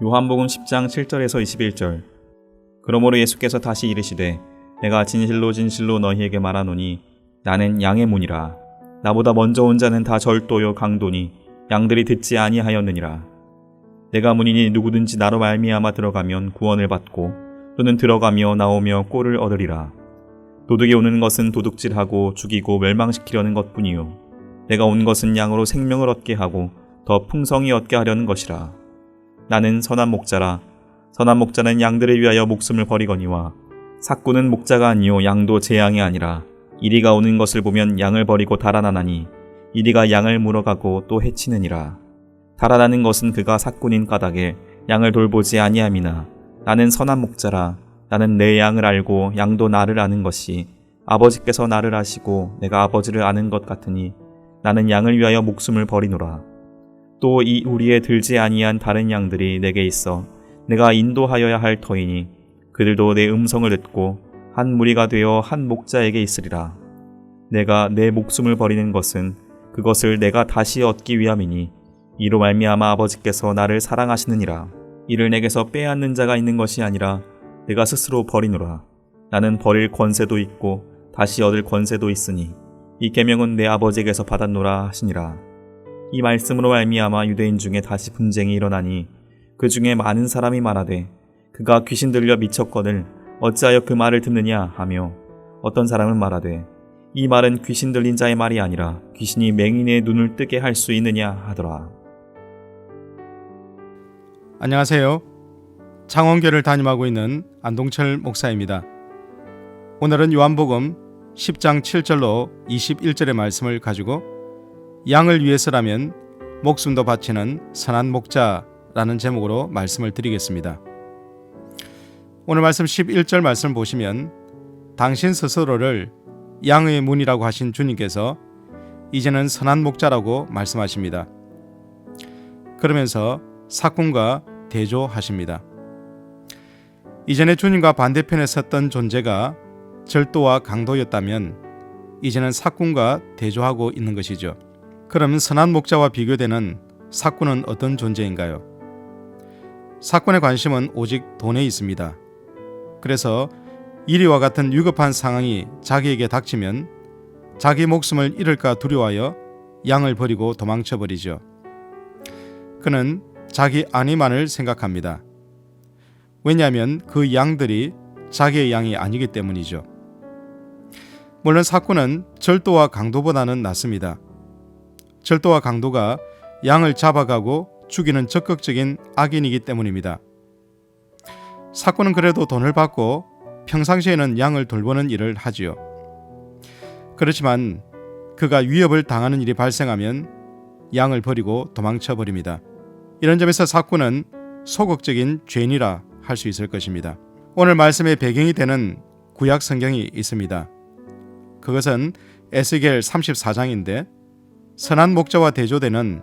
요한복음 10장 7절에서 21절. 그러므로 예수께서 다시 이르시되 내가 진실로 진실로 너희에게 말하노니 나는 양의 문이라. 나보다 먼저 온 자는 다 절도요 강도니 양들이 듣지 아니하였느니라. 내가 문이니 누구든지 나로 말미암아 들어가면 구원을 받고 또는 들어가며 나오며 꼴을 얻으리라. 도둑이 오는 것은 도둑질하고 죽이고 멸망시키려는 것뿐이요 내가 온 것은 양으로 생명을 얻게 하고 더 풍성히 얻게 하려는 것이라. 나는 선한 목자라. 선한 목자는 양들을 위하여 목숨을 버리거니와 삭구는 목자가 아니요 양도 제 양이 아니라 이리가 오는 것을 보면 양을 버리고 달아나나니 이리가 양을 물어가고 또 해치느니라. 달아나는 것은 그가 삭군인 까닭에 양을 돌보지 아니함이나 나는 선한 목자라. 나는 내 양을 알고 양도 나를 아는 것이 아버지께서 나를 아시고 내가 아버지를 아는 것 같으니 나는 양을 위하여 목숨을 버리노라. 또 이 우리에 들지 아니한 다른 양들이 내게 있어 내가 인도하여야 할 터이니 그들도 내 음성을 듣고 한 무리가 되어 한 목자에게 있으리라. 내가 내 목숨을 버리는 것은 그것을 내가 다시 얻기 위함이니 이로 말미암아 아버지께서 나를 사랑하시느니라. 이를 내게서 빼앗는 자가 있는 것이 아니라 내가 스스로 버리노라. 나는 버릴 권세도 있고 다시 얻을 권세도 있으니 이 계명은 내 아버지에게서 받았노라 하시니라. 이 말씀으로 말미암아 유대인 중에 다시 분쟁이 일어나니 그 중에 많은 사람이 말하되 그가 귀신 들려 미쳤거늘 어찌하여 그 말을 듣느냐 하며 어떤 사람은 말하되 이 말은 귀신 들린 자의 말이 아니라 귀신이 맹인의 눈을 뜨게 할 수 있느냐 하더라. 안녕하세요. 창원교를 담임하고 있는 안동철 목사입니다. 오늘은 요한복음 10장 7절로 21절의 말씀을 가지고 양을 위해서라면 목숨도 바치는 선한 목자라는 제목으로 말씀을 드리겠습니다. 오늘 말씀 11절 말씀을 보시면 당신 스스로를 양의 문이라고 하신 주님께서 이제는 선한 목자라고 말씀하십니다. 그러면서 삭군과 대조하십니다. 이전에 주님과 반대편에 섰던 존재가 절도와 강도였다면 이제는 삭군과 대조하고 있는 것이죠. 그럼 선한 목자와 비교되는 삭군은 어떤 존재인가요? 삭군의 관심은 오직 돈에 있습니다. 그래서 이리와 같은 위급한 상황이 자기에게 닥치면 자기 목숨을 잃을까 두려워하여 양을 버리고 도망쳐버리죠. 그는 자기 안위만을 생각합니다. 왜냐하면 그 양들이 자기의 양이 아니기 때문이죠. 물론 삭군은 절도와 강도보다는 낫습니다. 절도와 강도가 양을 잡아가고 죽이는 적극적인 악인이기 때문입니다. 삭군은 그래도 돈을 받고 평상시에는 양을 돌보는 일을 하지요. 그렇지만 그가 위협을 당하는 일이 발생하면 양을 버리고 도망쳐버립니다. 이런 점에서 삭군은 소극적인 죄인이라 할 수 있을 것입니다. 오늘 말씀의 배경이 되는 구약 성경이 있습니다. 그것은 에스겔 34장인데 선한 목자와 대조되는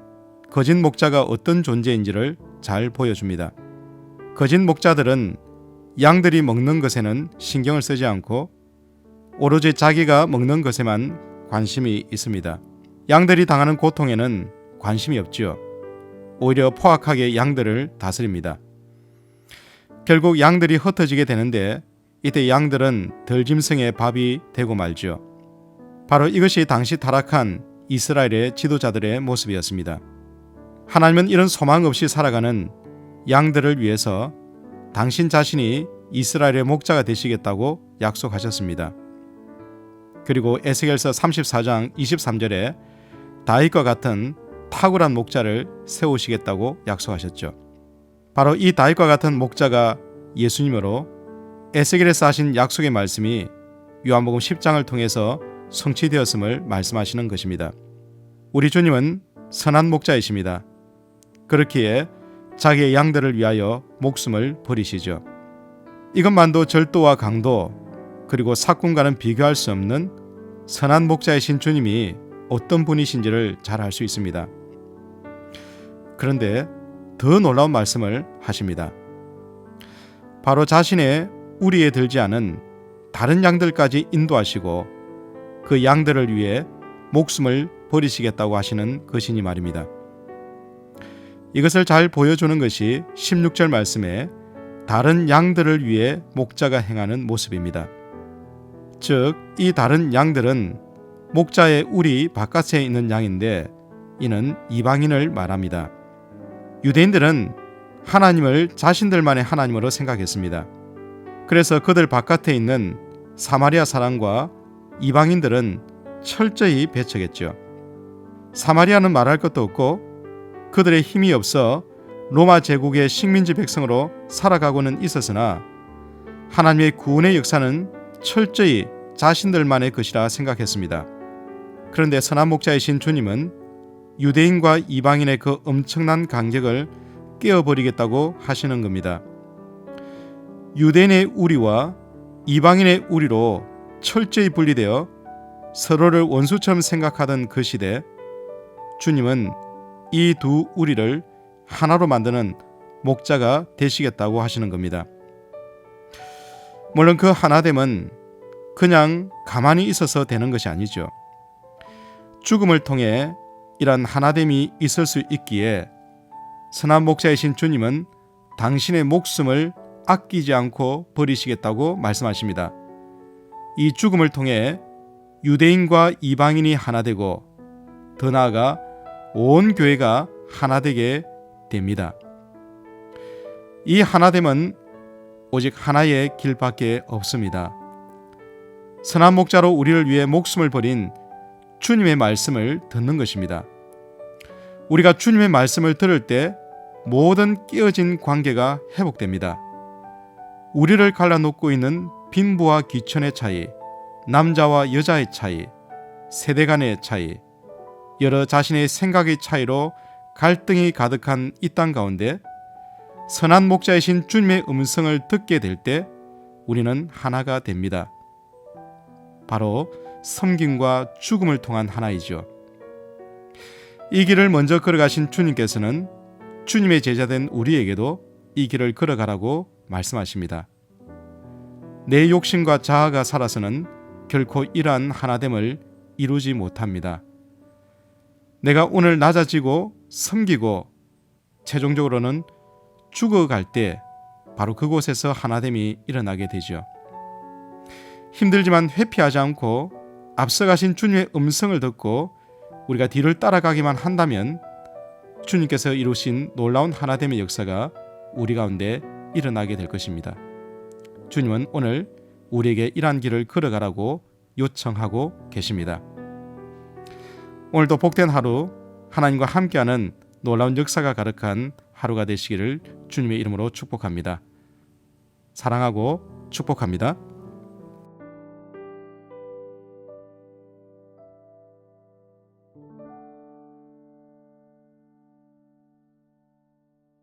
거짓 목자가 어떤 존재인지를 잘 보여줍니다. 거짓 목자들은 양들이 먹는 것에는 신경을 쓰지 않고 오로지 자기가 먹는 것에만 관심이 있습니다. 양들이 당하는 고통에는 관심이 없지요. 오히려 포악하게 양들을 다스립니다. 결국 양들이 흩어지게 되는데 이때 양들은 덜짐승의 밥이 되고 말지요. 바로 이것이 당시 타락한 이스라엘의 지도자들의 모습이었습니다. 하나님은 이런 소망 없이 살아가는 양들을 위해서 당신 자신이 이스라엘의 목자가 되시겠다고 약속하셨습니다. 그리고 에스겔서 34장 23절에 다윗과 같은 탁월한 목자를 세우시겠다고 약속하셨죠. 바로 이 다윗과 같은 목자가 예수님으로 에스겔에서 하신 약속의 말씀이 요한복음 10장을 통해서 성취되었음을 말씀하시는 것입니다. 우리 주님은 선한 목자이십니다. 그렇기에 자기의 양들을 위하여 목숨을 버리시죠. 이것만도 절도와 강도 그리고 삭군과는 비교할 수 없는 선한 목자이신 주님이 어떤 분이신지를 잘 알 수 있습니다. 그런데 더 놀라운 말씀을 하십니다. 바로 자신의 우리에 들지 않은 다른 양들까지 인도하시고 그 양들을 위해 목숨을 버리시겠다고 하시는 것이니 말입니다. 이것을 잘 보여주는 것이 16절 말씀에 다른 양들을 위해 목자가 행하는 모습입니다. 즉, 이 다른 양들은 목자의 우리 바깥에 있는 양인데 이는 이방인을 말합니다. 유대인들은 하나님을 자신들만의 하나님으로 생각했습니다. 그래서 그들 바깥에 있는 사마리아 사람과 이방인들은 철저히 배척했죠. 사마리아는 말할 것도 없고 그들의 힘이 없어 로마 제국의 식민지 백성으로 살아가고는 있었으나 하나님의 구원의 역사는 철저히 자신들만의 것이라 생각했습니다. 그런데 선한 목자이신 주님은 유대인과 이방인의 그 엄청난 간격을 깨어버리겠다고 하시는 겁니다. 유대인의 우리와 이방인의 우리로 철저히 분리되어 서로를 원수처럼 생각하던 그 시대, 주님은 이 두 우리를 하나로 만드는 목자가 되시겠다고 하시는 겁니다. 물론 그 하나됨은 그냥 가만히 있어서 되는 것이 아니죠. 죽음을 통해 이런 하나됨이 있을 수 있기에 선한 목자이신 주님은 당신의 목숨을 아끼지 않고 버리시겠다고 말씀하십니다. 이 죽음을 통해 유대인과 이방인이 하나 되고 더 나아가 온 교회가 하나 되게 됩니다. 이 하나됨은 오직 하나의 길밖에 없습니다. 선한 목자로 우리를 위해 목숨을 버린 주님의 말씀을 듣는 것입니다. 우리가 주님의 말씀을 들을 때 모든 깨어진 관계가 회복됩니다. 우리를 갈라놓고 있는 빈부와 귀천의 차이, 남자와 여자의 차이, 세대 간의 차이, 여러 자신의 생각의 차이로 갈등이 가득한 이 땅 가운데 선한 목자이신 주님의 음성을 듣게 될 때 우리는 하나가 됩니다. 바로 섬김과 죽음을 통한 하나이죠. 이 길을 먼저 걸어가신 주님께서는 주님의 제자된 우리에게도 이 길을 걸어가라고 말씀하십니다. 내 욕심과 자아가 살아서는 결코 이러한 하나됨을 이루지 못합니다. 내가 오늘 낮아지고 섬기고 최종적으로는 죽어갈 때 바로 그곳에서 하나됨이 일어나게 되죠. 힘들지만 회피하지 않고 앞서가신 주님의 음성을 듣고 우리가 뒤를 따라가기만 한다면 주님께서 이루신 놀라운 하나됨의 역사가 우리 가운데 일어나게 될 것입니다. 주님은 오늘 우리에게 이러한 길을 걸어가라고 요청하고 계십니다. 오늘도 복된 하루, 하나님과 함께하는 놀라운 역사가 가득한 하루가 되시기를 주님의 이름으로 축복합니다. 사랑하고 축복합니다.